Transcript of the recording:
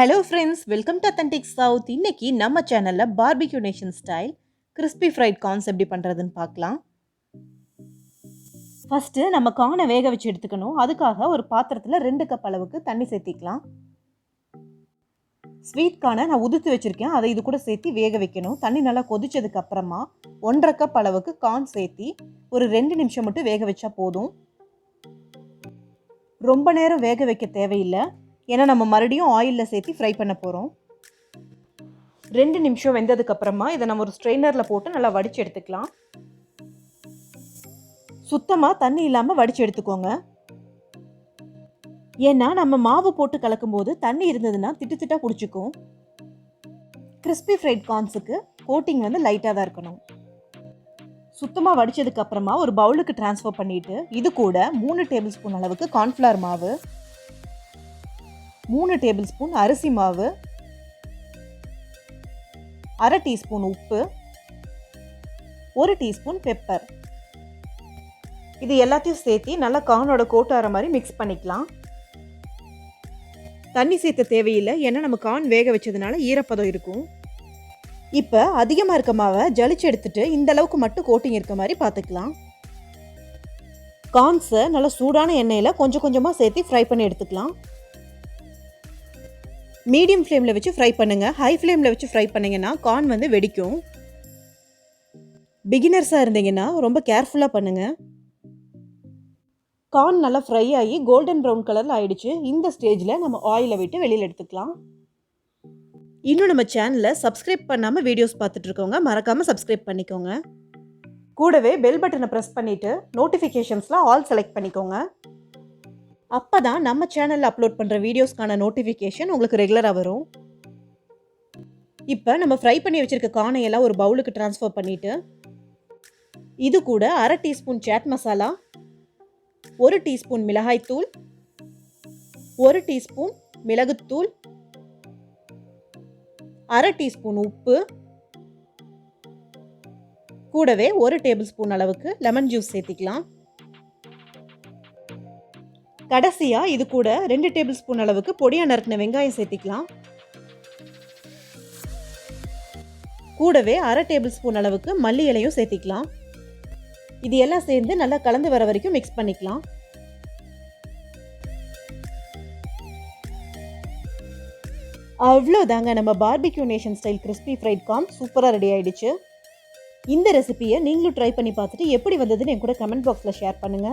Hello friends, welcome to authentic south. இன்னைக்கு நம்ம சேனலில் barbecue nation style crispy fried corns எப்படி பண்ணுறதுன்னு பார்க்கலாம். ஃபஸ்ட்டு நம்ம கார்னை வேக வச்சு எடுத்துக்கணும். அதுக்காக ஒரு பாத்திரத்தில் 2 கப் அளவுக்கு தண்ணி சேர்த்திக்கலாம். ஸ்வீட் கார்னை நான் உதுத்து வச்சுருக்கேன், அதை இது கூட சேர்த்து வேக வைக்கணும். தண்ணி நல்லா கொதிச்சதுக்கு அப்புறமா 1.5 கப் அளவுக்கு கார்ன் சேர்த்தி ஒரு 2 நிமிஷம் மட்டும் வேக வச்சா போதும். ரொம்ப நேரம் வேக வைக்க தேவையில்லை, ஏன்னா நம்ம மறுபடியும் ஆயிலில் சேர்த்து ஃப்ரை பண்ண போகிறோம். 2 நிமிஷம் வெந்ததுக்கப்புறமா இதை நம்ம ஒரு ஸ்ட்ரெயினரில் போட்டு நல்லா வடித்து எடுத்துக்கலாம். சுத்தமாக தண்ணி இல்லாமல் வடித்து எடுத்துக்கோங்க. ஏன்னா நம்ம மாவு போட்டு கலக்கும்போது தண்ணி இருந்ததுன்னா திட்டு திட்டாக பிடிச்சிக்கும். கிறிஸ்பி ஃப்ரைட் கார்ன்ஸுக்கு கோட்டிங் லைட்டாக தான் இருக்கணும். சுத்தமாக வடித்ததுக்கப்புறமா ஒரு பவுலுக்கு ட்ரான்ஸ்ஃபர் பண்ணிவிட்டு இது கூட 3 டேபிள் ஸ்பூன் அளவுக்கு கார்ன்ஃப்ளவர் மாவு, 3 டேபிள் ஸ்பூன் அரிசி மாவு, 1/2 டீஸ்பூன் உப்பு, 1 டீஸ்பூன் பெப்பர், இது எல்லாத்தையும் சேர்த்து நல்லா கார்னோட கோட்டார மாதிரி மிக்ஸ் பண்ணிக்கலாம். தண்ணி சேர்த்த தேவையில்லை, ஏன்னா நம்ம கார்ன் வேக வச்சதுனால ஈரப்பதம் இருக்கும். இப்போ அதிகமாக இருக்க மாவை ஜலிச்சு எடுத்துட்டு இந்த அளவுக்கு மட்டும் கோட்டிங் இருக்க மாதிரி பார்த்துக்கலாம். கார்ன்ஸை நல்லா சூடான எண்ணெயில் கொஞ்சம் கொஞ்சமாக சேர்த்து ஃப்ரை பண்ணி எடுத்துக்கலாம். மீடியம் ஃப்ளேமில் வச்சு ஃப்ரை பண்ணுங்கள். ஹை ஃப்ளேமில் வச்சு ஃப்ரை பண்ணிங்கன்னா கார்ன் வெடிக்கும். பிகினர்ஸாக இருந்தீங்கன்னா ரொம்ப கேர்ஃபுல்லாக பண்ணுங்கள். கார்ன் நல்லா ஃப்ரை ஆகி கோல்டன் ப்ரௌன் கலரில் ஆயிடுச்சு. இந்த ஸ்டேஜில் நம்ம ஆயிலை விட்டு வெளியில் எடுத்துக்கலாம். இன்னும் நம்ம சேனலை சப்ஸ்கிரைப் பண்ணாமல் வீடியோஸ் பார்த்துட்ருக்கோங்க, மறக்காமல் சப்ஸ்கிரைப் பண்ணிக்கோங்க. கூடவே பெல் பட்டனை ப்ரெஸ் பண்ணிவிட்டு நோட்டிஃபிகேஷன்ஸில் ஆல் செலக்ட் பண்ணிக்கோங்க. அப்போ தான் நம்ம சேனலில் அப்லோட் பண்ணுற வீடியோஸ்க்கான நோட்டிஃபிகேஷன் உங்களுக்கு ரெகுலராக வரும். இப்போ நம்ம ஃப்ரை பண்ணி வச்சுருக்க கார்னையெல்லாம் ஒரு பவுலுக்கு ட்ரான்ஸ்ஃபர் பண்ணிவிட்டு இது கூட 1/2 டீஸ்பூன் சாட் மசாலா, 1 டீஸ்பூன் மிளகாய்த்தூள், 1 டீஸ்பூன் மிளகுத்தூள், 1/2 டீஸ்பூன் உப்பு, கூடவே 1 டேபிள் ஸ்பூன் அளவுக்கு லெமன் ஜூஸ் சேர்த்திக்கலாம். கடைசியாக இது கூட 2 டேபிள் ஸ்பூன் அளவுக்கு பொடியாக நறுக்கின வெங்காயம் சேர்த்திக்கலாம். கூடவே 1/2 டேபிள் ஸ்பூன் அளவுக்கு மல்லி இலையும் சேர்த்திக்கலாம். இது எல்லாம் சேர்ந்து நல்லா கலந்து வர வரைக்கும் மிக்ஸ் பண்ணிக்கலாம். அவ்வளோதாங்க, நம்ம barbecue nation style crispy fried corn சூப்பராக ரெடி ஆயிடுச்சு. இந்த ரெசிபியை நீங்களும் ட்ரை பண்ணி பார்த்துட்டு எப்படி வந்ததுன்னு என் கூட கமெண்ட் பாக்ஸில் ஷேர் பண்ணுங்கள்.